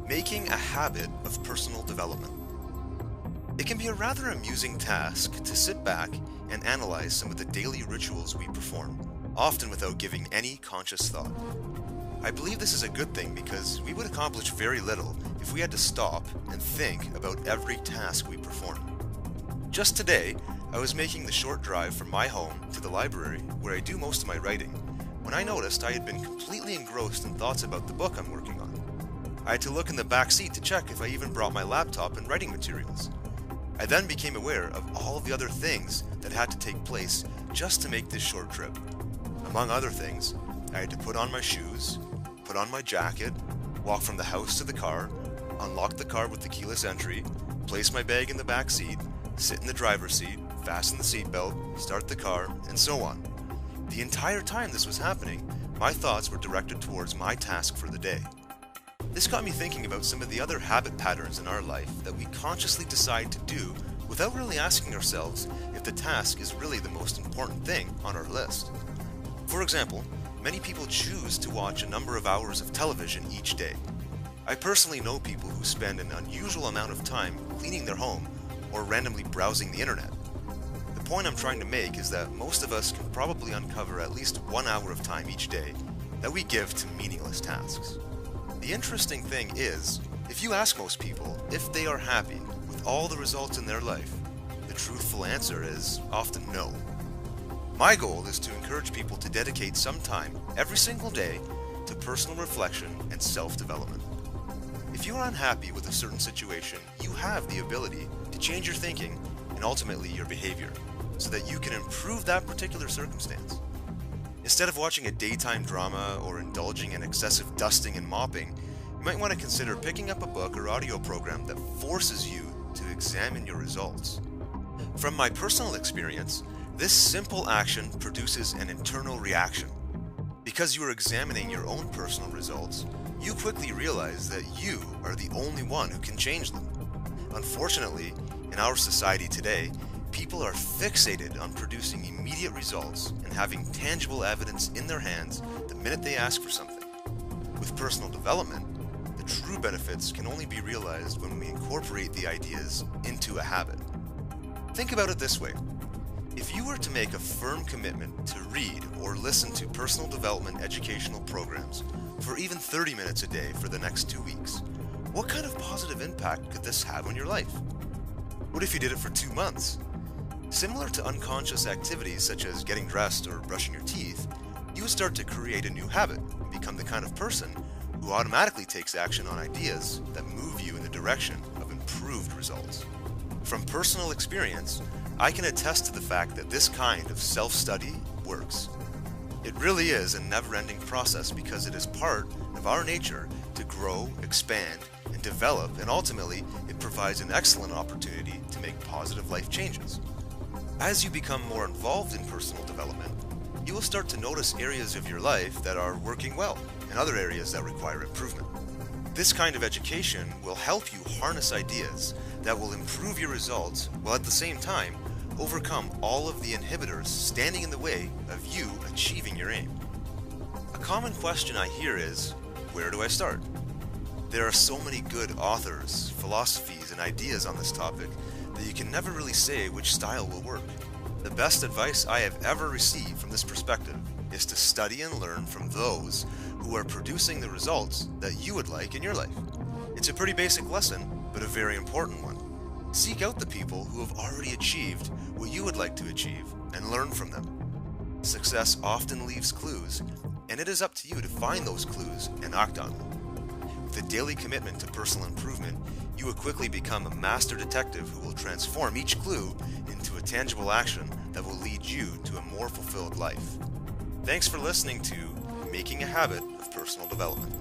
Making a habit of personal development. It can be a rather amusing task to sit back and analyze some of the daily rituals we perform, often without giving any conscious thought. I believe this is a good thing because we would accomplish very little if we had to stop and think about every task we perform. Just today, I was making the short drive from my home to the library where I do most of my writing, when I noticed I had been completely engrossed in thoughts about the book I'm working on. I had to look in the back seat to check if I even brought my laptop and writing materials. I then became aware of all of the other things that had to take place just to make this short trip. Among other things, I had to put on my shoes, put on my jacket, walk from the house to the car, unlock the car with the keyless entry, place my bag in the back seat, sit in the driver's seat, fasten the seatbelt, start the car, and so on. The entire time this was happening, my thoughts were directed towards my task for the day. This got me thinking about some of the other habit patterns in our life that we consciously decide to do without really asking ourselves if the task is really the most important thing on our list. For example, many people choose to watch a number of hours of television each day. I personally know people who spend an unusual amount of time cleaning their home or randomly browsing the internet. The point I'm trying to make is that most of us can probably uncover at least 1 hour of time each day that we give to meaningless tasks. The interesting thing is, if you ask most people if they are happy with all the results in their life, the truthful answer is often no. My goal is to encourage people to dedicate some time every single day to personal reflection and self-development. If you are unhappy with a certain situation, you have the ability to change your thinking and ultimately your behavior so that you can improve that particular circumstance. Instead of watching a daytime drama or indulging in excessive dusting and mopping, you might want to consider picking up a book or audio program that forces you to examine your results. From my personal experience, this simple action produces an internal reaction. Because you are examining your own personal results, you quickly realize that you are the only one who can change them. Unfortunately, in our society today, people are fixated on producing immediate results and having tangible evidence in their hands the minute they ask for something. With personal development, the true benefits can only be realized when we incorporate the ideas into a habit. Think about it this way. If you were to make a firm commitment to read or listen to personal development educational programs for even 30 minutes a day for the next 2 weeks, what kind of positive impact could this have on your life? What if you did it for 2 months? Similar to unconscious activities such as getting dressed or brushing your teeth, you would start to create a new habit and become the kind of person who automatically takes action on ideas that move you in the direction of improved results. From personal experience, I can attest to the fact that this kind of self-study works. It really is a never-ending process because it is part of our nature to grow, expand, and develop, and ultimately it provides an excellent opportunity to make positive life changes. As you become more involved in personal development, you will start to notice areas of your life that are working well and other areas that require improvement. This kind of education will help you harness ideas that will improve your results while at the same time overcome all of the inhibitors standing in the way of you achieving your aim. A common question I hear is, where do I start? There are so many good authors, philosophies, and ideas on this topic that you can never really say which style will work. The best advice I have ever received from this perspective is to study and learn from those who are producing the results that you would like in your life. It's a pretty basic lesson, but a very important one. Seek out the people who have already achieved what you would like to achieve and learn from them. Success often leaves clues, and it is up to you to find those clues and act on them. With a daily commitment to personal improvement, you will quickly become a master detective who will transform each clue into a tangible action that will lead you to a more fulfilled life. Thanks for listening to Making a Habit of Personal Development.